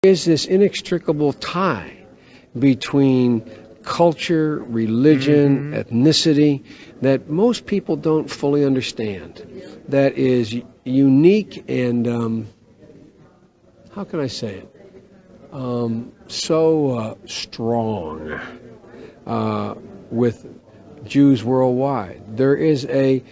Is this inextricable tie between culture, religion, ethnicity that most people don't fully understand, that is unique and, how can I say it, so strong with Jews worldwide. There is a,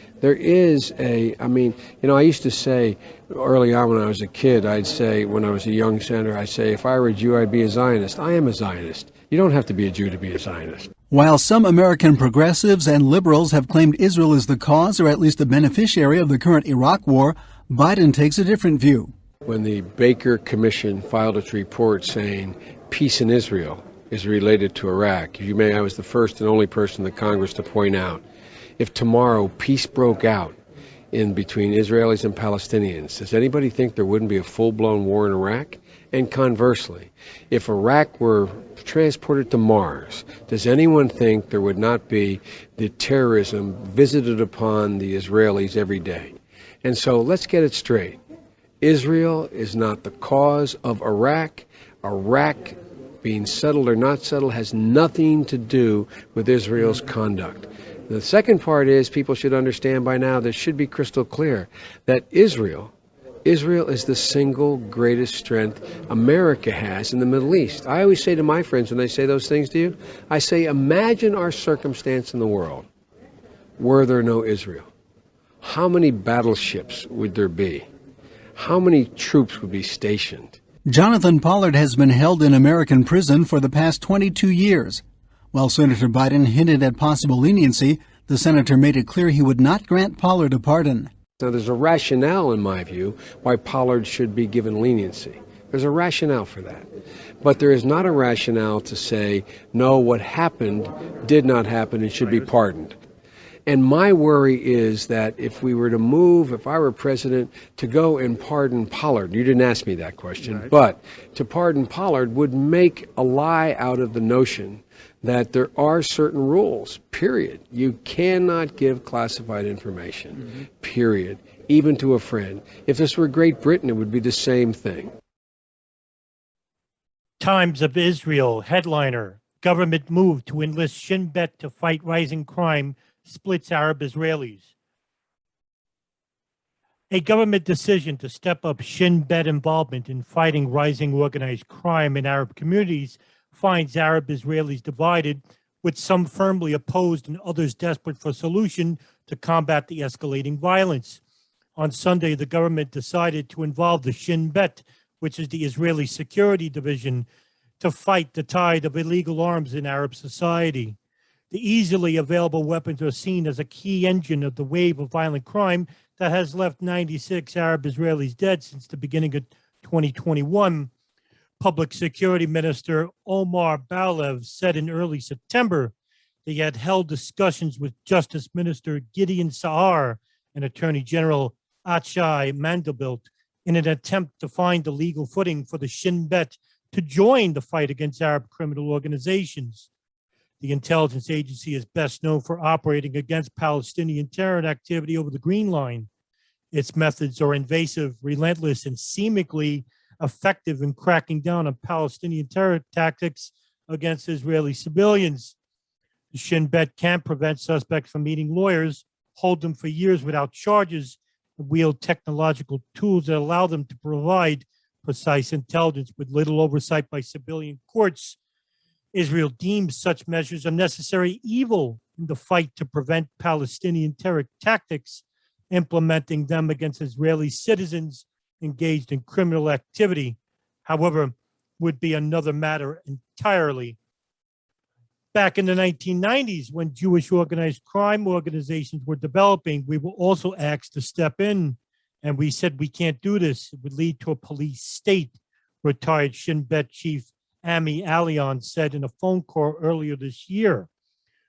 I mean, I used to say early on when I was a kid, I'd say, when I was a young senator, I'd say, if I were a Jew, I'd be a Zionist. I am a Zionist. You don't have to be a Jew to be a Zionist. While some American progressives and liberals have claimed Israel is the cause or at least the beneficiary of the current Iraq war, Biden takes a different view. When the Baker Commission filed its report saying peace in Israel is related to Iraq, if you may, I was the first and only person in the Congress to point out, if tomorrow peace broke out in between Israelis and Palestinians, does anybody think there wouldn't be a full-blown war in Iraq? And conversely, if Iraq were transported to Mars, does anyone think there would not be the terrorism visited upon the Israelis every day? And so let's get it straight. Israel is not the cause of Iraq. Iraq, being settled or not settled, has nothing to do with Israel's conduct. The second part is people should understand by now, this should be crystal clear, that Israel is the single greatest strength America has in the Middle East. I always say to my friends when they say those things to you, I say, imagine our circumstance in the world were there no Israel. How many battleships would there be? How many troops would be stationed? Jonathan Pollard has been held in American prison for the past 22 years. While Senator Biden hinted at possible leniency, the senator made it clear he would not grant Pollard a pardon. Now, there's a rationale, in my view, why Pollard should be given leniency. There's a rationale for that. But there is not a rationale to say, no, what happened did not happen and should be pardoned. And my worry is that if we were to move, if I were president, to go and pardon Pollard, you didn't ask me that question, right, but to pardon Pollard would make a lie out of the notion that there are certain rules, period. You cannot give classified information, period, even to a friend. If this were Great Britain, it would be the same thing. Times of Israel headliner, government move to enlist Shin Bet to fight rising crime splits Arab Israelis. A government decision to step up Shin Bet involvement in fighting rising organized crime in Arab communities finds Arab Israelis divided, with some firmly opposed and others desperate for a solution to combat the escalating violence. On Sunday, the government decided to involve the Shin Bet, which is the Israeli Security Division, to fight the tide of illegal arms in Arab society. The easily available weapons are seen as a key engine of the wave of violent crime that has left 96 Arab Israelis dead since the beginning of 2021. Public Security Minister Omer Barlev said in early September that he had held discussions with Justice Minister Gideon and Attorney General Avichai Mandelblit in an attempt to find a legal footing for the Shin Bet to join the fight against Arab criminal organizations. The intelligence agency is best known for operating against Palestinian terror activity over the Green Line. Its methods are invasive, relentless, and seemingly effective in cracking down on Palestinian terror tactics against Israeli civilians. The Shin Bet can't prevent suspects from meeting lawyers, hold them for years without charges, and wield technological tools that allow them to provide precise intelligence with little oversight by civilian courts. Israel deems such measures a necessary evil in the fight to prevent Palestinian terror tactics, implementing them against Israeli citizens engaged in criminal activity, however, would be another matter entirely. Back in the 1990s, when Jewish organized crime organizations were developing, we were also asked to step in, and we said we can't do this. It would lead to a police state, retired Shin Bet chief Ami Alion said in a phone call earlier this year.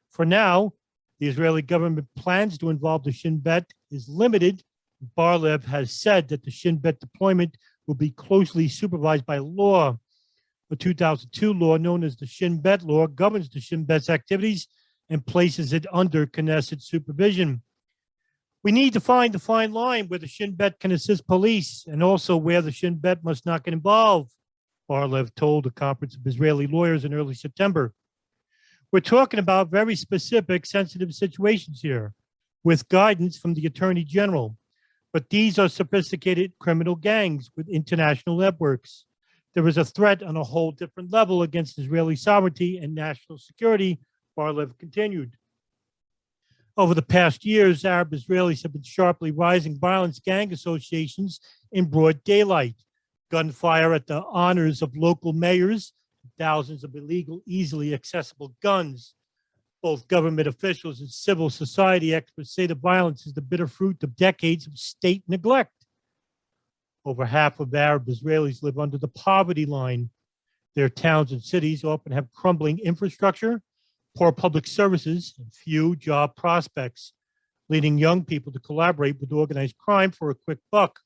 For now, the Israeli government plans to involve the Shin Bet is limited. Barlev has said that the Shin Bet deployment will be closely supervised by law. The 2002 law, known as the Shin Bet law, governs the Shin Bet's activities and places it under Knesset supervision. We need to find the fine line where the Shin Bet can assist police and also where the Shin Bet must not get involved. Barlev told a conference of Israeli lawyers in early September. We're talking about very specific, sensitive situations here with guidance from the Attorney General. But these are sophisticated criminal gangs with international networks. There is a threat on a whole different level against Israeli sovereignty and national security, Barlev continued. Over the past years, Arab Israelis have been sharply rising violent gang associations in broad daylight, gunfire at the honors of local mayors, thousands of illegal, easily accessible guns. Both government officials and civil society experts say the violence is the bitter fruit of decades of state neglect. Over half of Arab Israelis live under the poverty line. Their towns and cities often have crumbling infrastructure, poor public services, and few job prospects, leading young people to collaborate with organized crime for a quick buck.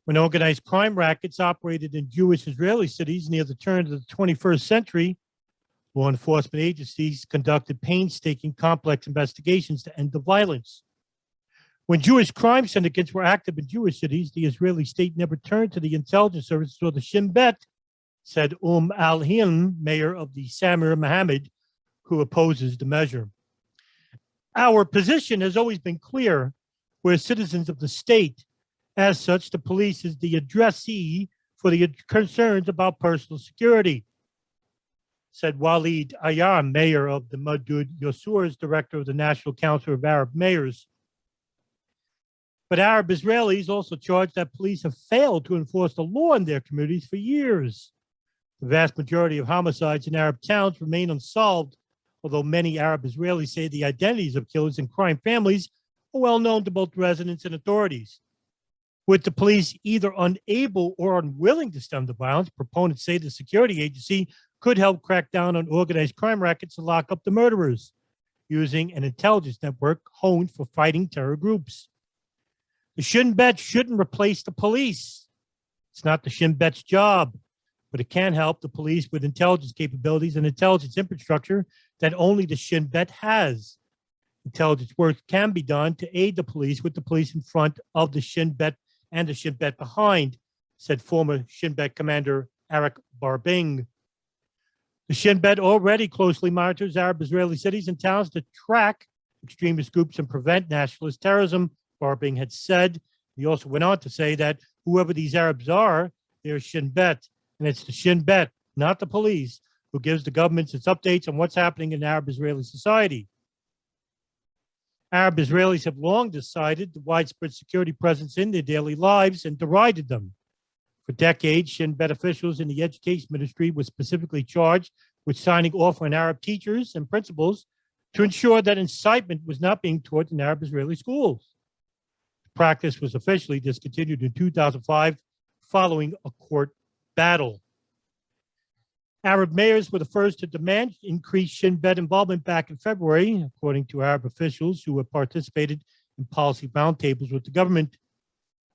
When organized crime rackets operated in Jewish Israeli cities near the turn of the 21st century, law enforcement agencies conducted painstaking, complex investigations to end the violence. When Jewish crime syndicates were active in Jewish cities, the Israeli state never turned to the intelligence services or the Shin Bet, said al-Hilm, mayor of the Samir Mohammed, who opposes the measure. Our position has always been clear. We're citizens of the state. As such, the police is the addressee for the concerns about personal security, said Walid Ayar, mayor of the Madud Yosur's director of the National Council of Arab Mayors. But Arab Israelis also charge that police have failed to enforce the law in their communities for years. The vast majority of homicides in Arab towns remain unsolved, although many Arab Israelis say the identities of killers and crime families are well known to both residents and authorities. With the police either unable or unwilling to stem the violence, proponents say the security agency could help crack down on organized crime rackets and lock up the murderers, using an intelligence network honed for fighting terror groups. The Shin Bet shouldn't replace the police. It's not the Shin Bet's job, but it can help the police with intelligence capabilities and intelligence infrastructure that only the Shin Bet has. Intelligence work can be done to aid the police with the police in front of the Shin Bet and the Shin Bet behind, said former Shin Bet commander Arik Barbing. The Shin Bet already closely monitors Arab Israeli cities and towns to track extremist groups and prevent nationalist terrorism, Barbing had said. He also went on to say that whoever these Arabs are, they're Shin Bet, and it's the Shin Bet, not the police, who gives the governments its updates on what's happening in Arab Israeli society. Arab Israelis have long decided the widespread security presence in their daily lives and derided them. For decades, Shin Bet officials in the education ministry were specifically charged with signing off on Arab teachers and principals to ensure that incitement was not being taught in Arab Israeli schools. The practice was officially discontinued in 2005 following a court battle. Arab mayors were the first to demand increased Shin Bet involvement back in February, according to Arab officials who have participated in policy roundtables with the government.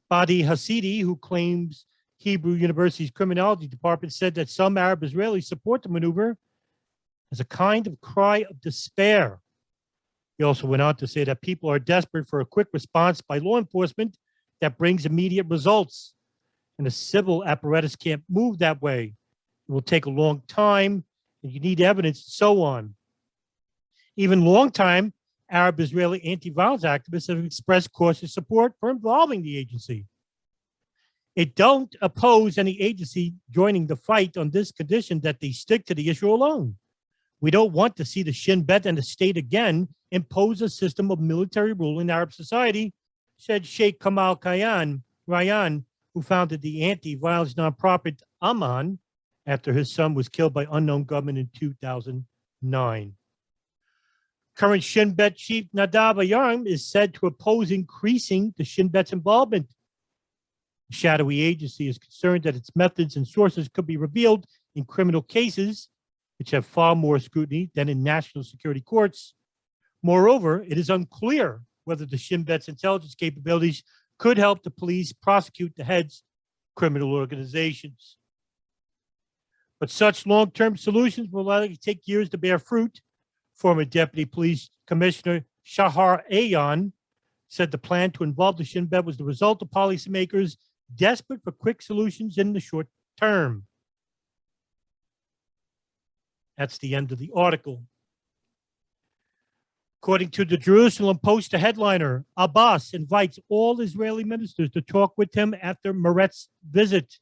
Badi Hasidi, who claims Hebrew University's criminology department, said that some Arab Israelis support the maneuver as a kind of cry of despair. He also went on to say that people are desperate for a quick response by law enforcement that brings immediate results, and the civil apparatus can't move that way. It will take a long time, and you need evidence, and so on. Even long-time Arab Israeli anti-violence activists have expressed cautious support for involving the agency. It don't oppose any agency joining the fight on this condition that they stick to the issue alone. We don't want to see the Shin Bet and the state again impose a system of military rule in Arab society, said Sheikh Kamal Ryan, who founded the anti-violence nonprofit Aman after his son was killed by unknown gunmen in 2009. Current Shin Bet chief Nadav Ayarim is said to oppose increasing the Shin Bet's involvement. The shadowy agency is concerned that its methods and sources could be revealed in criminal cases, which have far more scrutiny than in national security courts. Moreover, it is unclear whether the Shin Bet's intelligence capabilities could help the police prosecute the heads of criminal organizations. But such long-term solutions will likely take years to bear fruit. Former Deputy Police Commissioner Shahar Ayan said the plan to involve the Shin Bet was the result of policymakers desperate for quick solutions in the short term. That's the end of the article. According to the Jerusalem Post, the headliner, Abbas invites all Israeli ministers to talk with him after Meretz visit.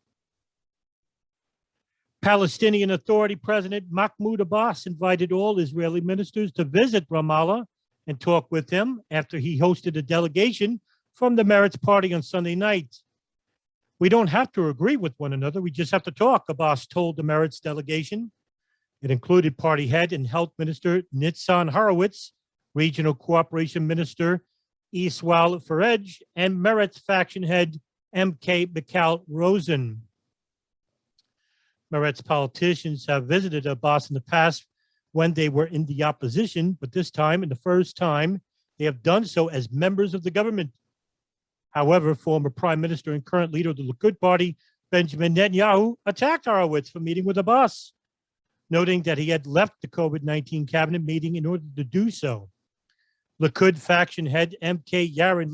Palestinian Authority President Mahmoud Abbass invited all Israeli ministers to visit Ramallah and talk with him after he hosted a delegation from the Meretz party on Sunday night. We don't have to agree with one another. We just have to talk, Abbas told the Meretz delegation. It included party head and health minister Nitzan Horowitz, regional cooperation minister Iswael Farej, and Meretz faction head M.K. Mikal Rosen. Meretz politicians have visited Abbas in the past when they were in the opposition, but this time, and the first time, they have done so as members of the government. However, former prime minister and current leader of the Likud Party, Benjamin Netanyahu, attacked Horowitz for meeting with Abbas, noting that he had left the COVID-19 cabinet meeting in order to do so. Likud faction head M.K. Yariv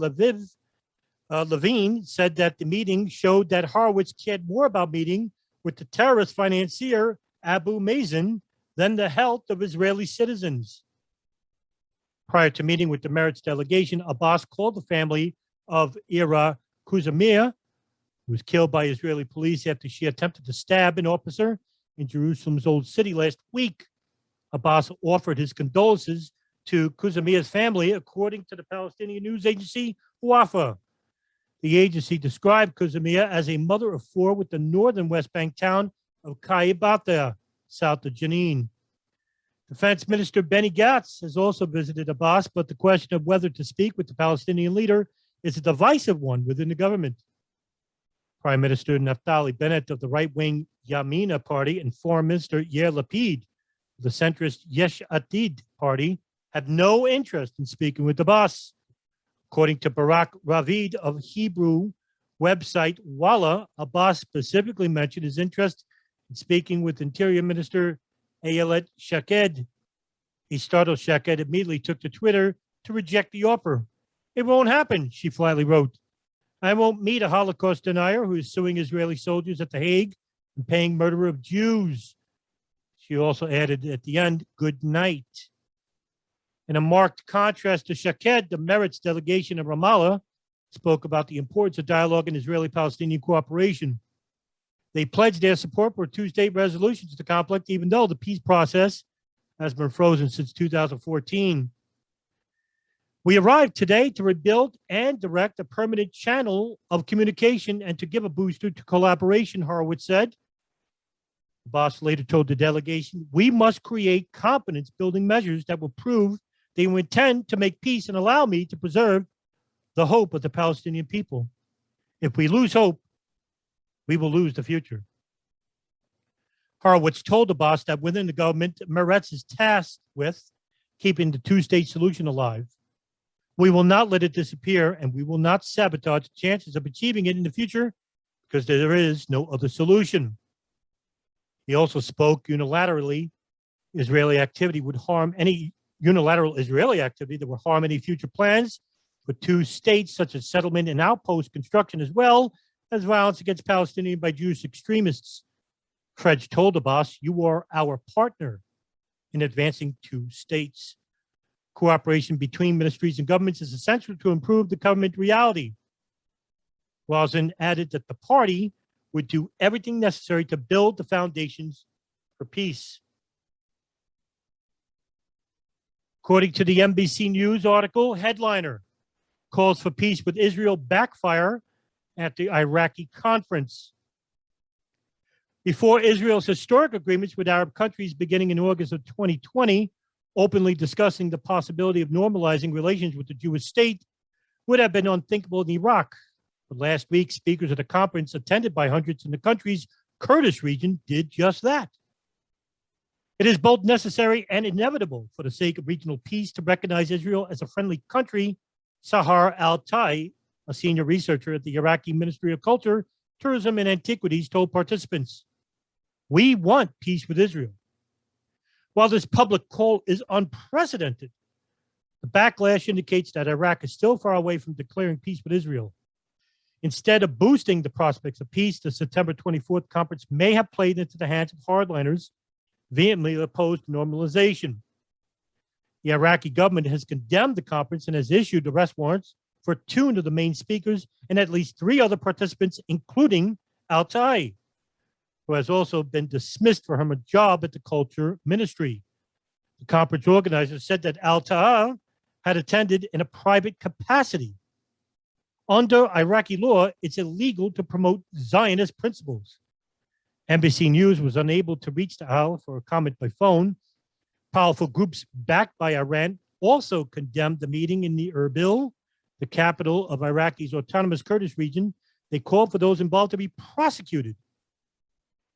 Levin said that the meeting showed that Horowitz cared more about meeting with the terrorist financier Abu Mazen than the health of Israeli citizens. Prior to meeting with the Meretz delegation, Abbas called the family of Ira Kuzamia, who was killed by Israeli police after she attempted to stab an officer in Jerusalem's Old City last week. Abbas offered his condolences to Kuzamia's family, according to the Palestinian news agency Wafa. The agency described Kuzamia as a mother of four with the northern West Bank town of Kaibata, south of Jenin. Defense Minister Benny Gantz has also visited Abbas, but the question of whether to speak with the Palestinian leader is a divisive one within the government. Prime Minister Naftali Bennett of the right-wing Yamina Party and Foreign Minister Yair Lapid of the centrist Yesh Atid Party have no interest in speaking with Abbas. According to Barak Ravid of Hebrew website Walla, Abbas specifically mentioned his interest in speaking with Interior Minister Ayelet Shaked. He startled Shaked immediately took to Twitter to reject the offer. "It won't happen," she flatly wrote. "I won't meet a Holocaust denier who is suing Israeli soldiers at The Hague and paying murder of Jews." She also added at the end, "Good night." In a marked contrast to Shaked, the Meretz delegation of Ramallah spoke about the importance of dialogue and Israeli-Palestinian cooperation. They pledged their support for a two-state resolution to the conflict, even though the peace process has been frozen since 2014. "We arrived today to rebuild and direct a permanent channel of communication and to give a booster to collaboration," Horowitz said. Abbas later told the delegation, "We must create confidence-building measures that will prove they will intend to make peace and allow me to preserve the hope of the Palestinian people. If we lose hope, we will lose the future." Horowitz told Abbas that within the government, Meretz is tasked with keeping the two-state solution alive. "We will not let it disappear, and we will not sabotage the chances of achieving it in the future because there is no other solution." He also spoke unilateral Israeli activity that would harm any future plans for two states, such as settlement and outpost construction, as well as violence against Palestinians by Jewish extremists. Frej told Abbas, "You are our partner in advancing two states. Cooperation between ministries and governments is essential to improve the government reality." Rosen added that the party would do everything necessary to build the foundations for peace. According to the NBC News article, headliner, calls for peace with Israel backfire at the Iraqi conference. Before Israel's historic agreements with Arab countries beginning in August of 2020, openly discussing the possibility of normalizing relations with the Jewish state would have been unthinkable in Iraq. But last week, speakers at a conference attended by hundreds in the country's Kurdish region did just that. It is both necessary and inevitable for the sake of regional peace to recognize Israel as a friendly country, Sahar Al-Tai, a senior researcher at the Iraqi Ministry of Culture, Tourism, and Antiquities, told participants. "We want peace with Israel." While this public call is unprecedented, the backlash indicates that Iraq is still far away from declaring peace with Israel. Instead of boosting the prospects of peace, the September 24th conference may have played into the hands of hardliners vehemently opposed to normalization. The Iraqi government has condemned the conference and has issued arrest warrants for 2 of the main speakers and at least 3 other participants, including Avichai, who has also been dismissed for her job at the Culture Ministry. The conference organizers said that Avichai had attended in a private capacity. Under Iraqi law, it's illegal to promote Zionist principles. NBC News was unable to reach the Al for a comment by phone. Powerful groups backed by Iran also condemned the meeting in the Erbil, the capital of Iraqi's autonomous Kurdish region. They called for those involved to be prosecuted.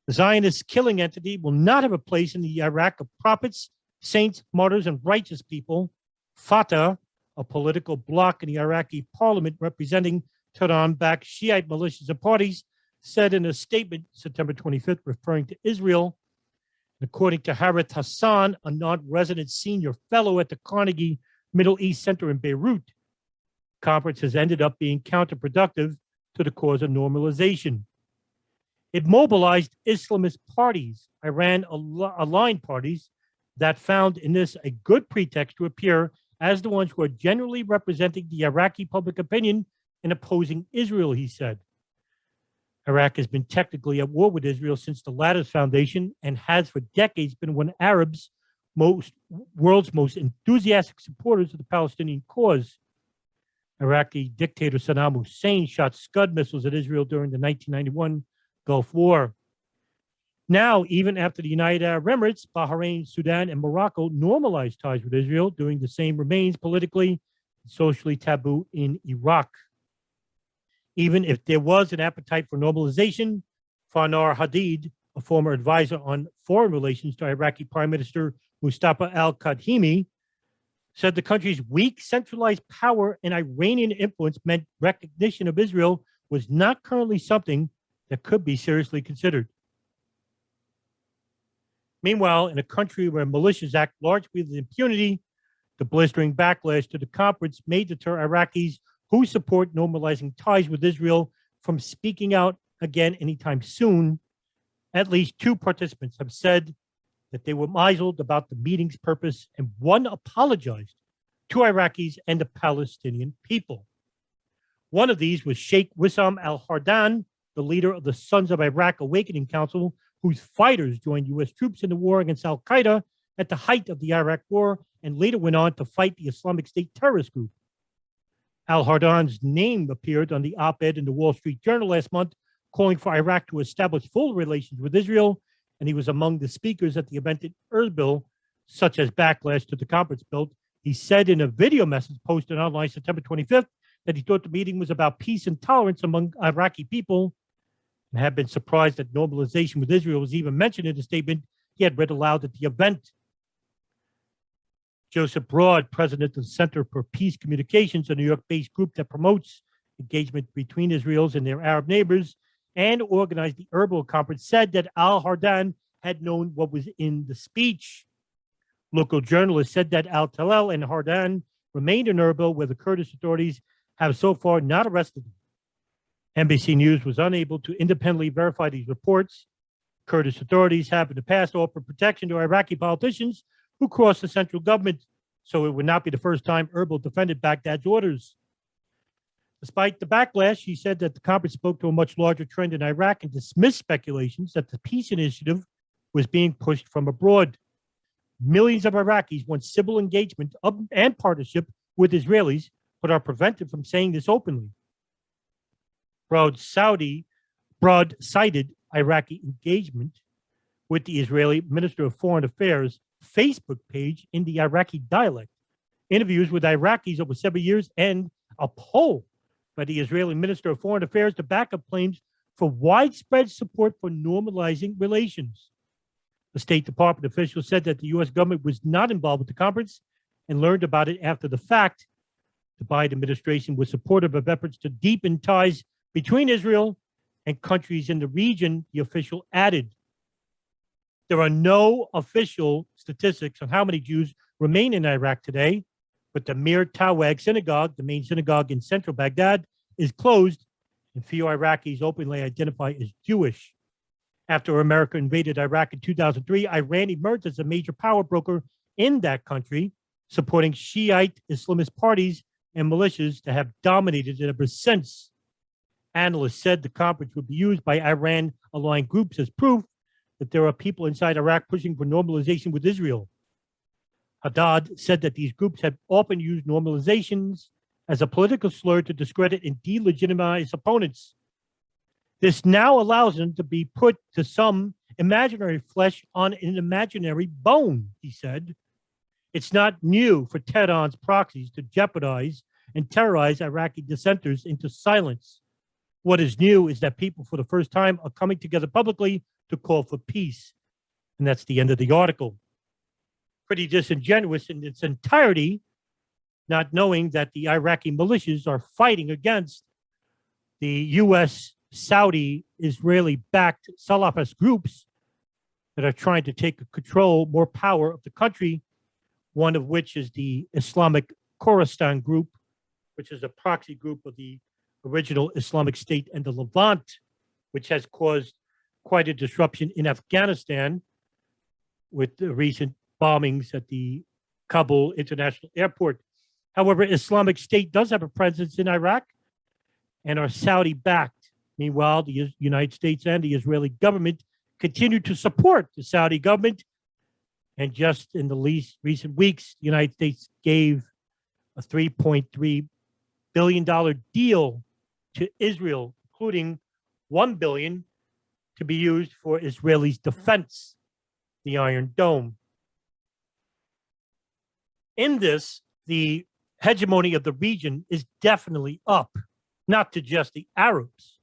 The Zionist killing entity will not have a place in the Iraq of prophets, saints, martyrs, and righteous people. Fatah, a political bloc in the Iraqi parliament representing Tehran-backed Shiite militias and parties, said in a statement September 25th, referring to Israel. According to Harith Hassan, a non-resident senior fellow at the Carnegie Middle East Center in Beirut, the conference has ended up being counterproductive to the cause of normalization. It mobilized Islamist parties, Iran-aligned parties, that found in this a good pretext to appear as the ones who are generally representing the Iraqi public opinion in opposing Israel, he said. Iraq has been technically at war with Israel since the latter's foundation and has for decades been one of Arabs' world's most enthusiastic supporters of the Palestinian cause. Iraqi dictator Saddam Hussein shot Scud missiles at Israel during the 1991 Gulf War. Now, even after the United Arab Emirates, Bahrain, Sudan, and Morocco normalized ties with Israel, doing the same remains politically and socially taboo in Iraq. Even if there was an appetite for normalization, Fanar Hadid, a former advisor on foreign relations to Iraqi Prime Minister Mustafa al-Kadhimi, said the country's weak centralized power and Iranian influence meant recognition of Israel was not currently something that could be seriously considered. Meanwhile, in a country where militias act largely with impunity, the blistering backlash to the conference may deter Iraqis who support normalizing ties with Israel from speaking out again anytime soon. At least 2 participants have said that they were misled about the meeting's purpose, and one apologized to Iraqis and the Palestinian people. One of these was Sheikh Wissam al-Hardan, the leader of the Sons of Iraq Awakening Council, whose fighters joined U.S. troops in the war against al-Qaeda at the height of the Iraq War and later went on to fight the Islamic State terrorist group. Al-Hardan's name appeared on the op-ed in the Wall Street Journal last month, calling for Iraq to establish full relations with Israel, and he was among the speakers at the event in Erbil, such as backlash to the conference built. He said in a video message posted online September 25th that he thought the meeting was about peace and tolerance among Iraqi people, and had been surprised that normalization with Israel was even mentioned in the statement he had read aloud at the event. Joseph Broad, president of the Center for Peace Communications, a New York-based group that promotes engagement between Israelis and their Arab neighbors, and organized the Erbil conference, said that al-Hardan had known what was in the speech. Local journalists said that al-Talal and Hardan remained in Erbil, where the Kurdish authorities have so far not arrested them. NBC News was unable to independently verify these reports. Kurdish authorities have in the past offered protection to Iraqi politicians who crossed the central government, so it would not be the first time Erbil defended Baghdad's orders. Despite the backlash, he said that the conference spoke to a much larger trend in Iraq and dismissed speculations that the peace initiative was being pushed from abroad. Millions of Iraqis want civil engagement and partnership with Israelis, but are prevented from saying this openly. Broad cited Iraqi engagement with the Israeli Minister of Foreign Affairs Facebook page in the Iraqi dialect, interviews with Iraqis over 7 years, and a poll by the Israeli Minister of Foreign Affairs to back up claims for widespread support for normalizing relations. The State Department official said that the U.S. government was not involved with the conference and learned about it after the fact. The Biden administration was supportive of efforts to deepen ties between Israel and countries in the region, the official added. There are no official statistics on how many Jews remain in Iraq today, but the Mir Tawag synagogue, the main synagogue in central Baghdad, is closed, and few Iraqis openly identify as Jewish. After America invaded Iraq in 2003, Iran emerged as a major power broker in that country, supporting Shiite Islamist parties and militias that have dominated it ever since. Analysts said the conference would be used by Iran-aligned groups as proof that there are people inside Iraq pushing for normalization with Israel. Haddad said that these groups have often used normalizations as a political slur to discredit and delegitimize opponents. This now allows them to be put to some imaginary flesh on an imaginary bone, he said. It's not new for Tehran's proxies to jeopardize and terrorize Iraqi dissenters into silence. What is new is that people for the first time are coming together publicly to call for peace. And that's the end of the article. Pretty disingenuous in its entirety, not knowing that the Iraqi militias are fighting against the U.S., Saudi, Israeli-backed Salafist groups that are trying to take control, more power of the country, one of which is the Islamic Khorasan group, which is a proxy group of the original Islamic State and the Levant, which has caused quite a disruption in Afghanistan with the recent bombings at the Kabul International Airport. However, Islamic State does have a presence in Iraq and are Saudi-backed. Meanwhile, the United States and the Israeli government continue to support the Saudi government. And just in the recent weeks, the United States gave a $3.3 billion deal to Israel, including $1 billion to be used for Israelis' defense, the Iron Dome. In this, the hegemony of the region is definitely up, not to just the Arabs,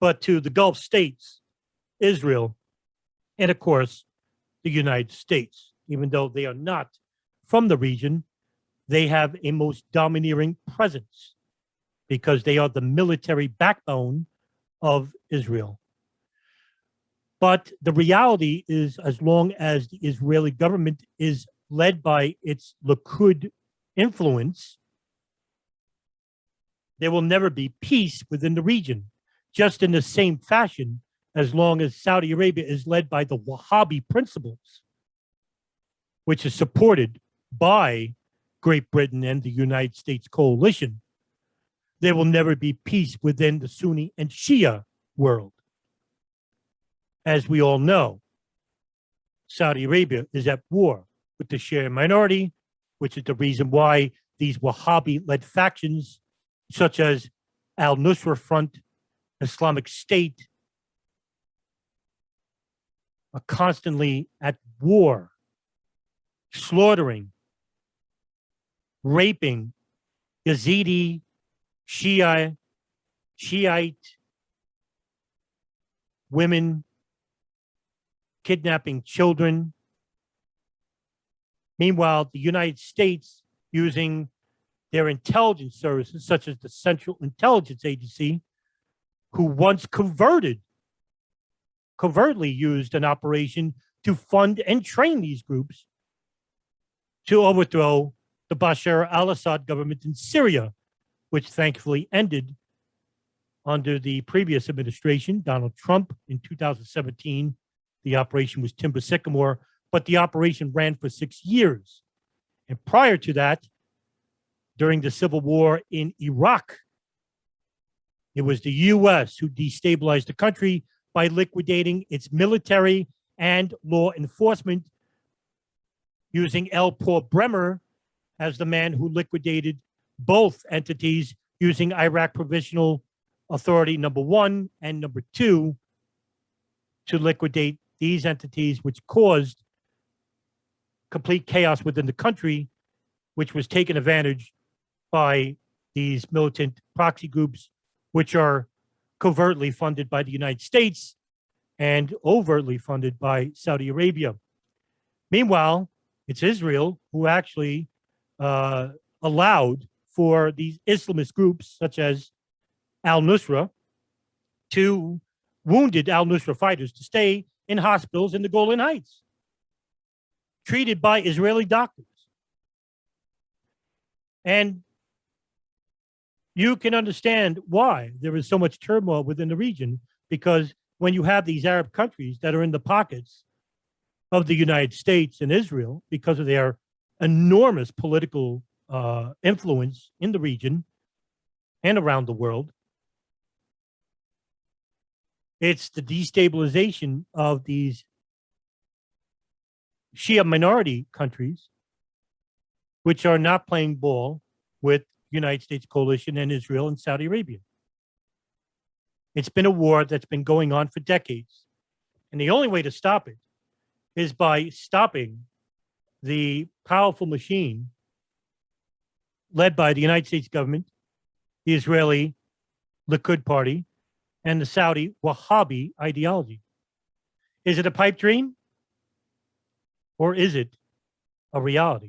but to the Gulf states, Israel, and of course, the United States. Even though they are not from the region, they have a most domineering presence because they are the military backbone of Israel. But the reality is, as long as the Israeli government is led by its Likud influence, there will never be peace within the region, just in the same fashion as long as Saudi Arabia is led by the Wahhabi principles, which is supported by Great Britain and the United States coalition. There will never be peace within the Sunni and Shia world. As we all know, Saudi Arabia is at war with the Shia minority, which is the reason why these Wahhabi-led factions, such as Al-Nusra Front, Islamic State, are constantly at war, slaughtering, raping Yazidi, Shiite women, kidnapping children. Meanwhile, the United States, using their intelligence services, such as the Central Intelligence Agency, who once covertly used an operation to fund and train these groups to overthrow the Bashar al-Assad government in Syria, which thankfully ended under the previous administration, Donald Trump, in 2017. The operation was Timber Sycamore, but the operation ran for 6 years. And prior to that, during the civil war in Iraq, it was the U.S. who destabilized the country by liquidating its military and law enforcement, using L. Paul Bremer as the man who liquidated both entities, using Iraq Provisional Authority number 1 and number 2 to liquidate these entities, which caused complete chaos within the country, which was taken advantage by these militant proxy groups, which are covertly funded by the United States and overtly funded by Saudi Arabia. Meanwhile, it's Israel who actually allowed for these Islamist groups, such as al-Nusra, to wounded al-Nusra fighters to stay in hospitals in the Golan Heights, treated by Israeli doctors. And you can understand why there is so much turmoil within the region, because when you have these Arab countries that are in the pockets of the United States and Israel because of their enormous political influence in the region and around the world, it's the destabilization of these Shia minority countries, which are not playing ball with United States coalition and Israel and Saudi Arabia. It's been a war that's been going on for decades. And the only way to stop it is by stopping the powerful machine led by the United States government, the Israeli Likud Party, and the Saudi Wahhabi ideology. Is it a pipe dream? Or is it a reality?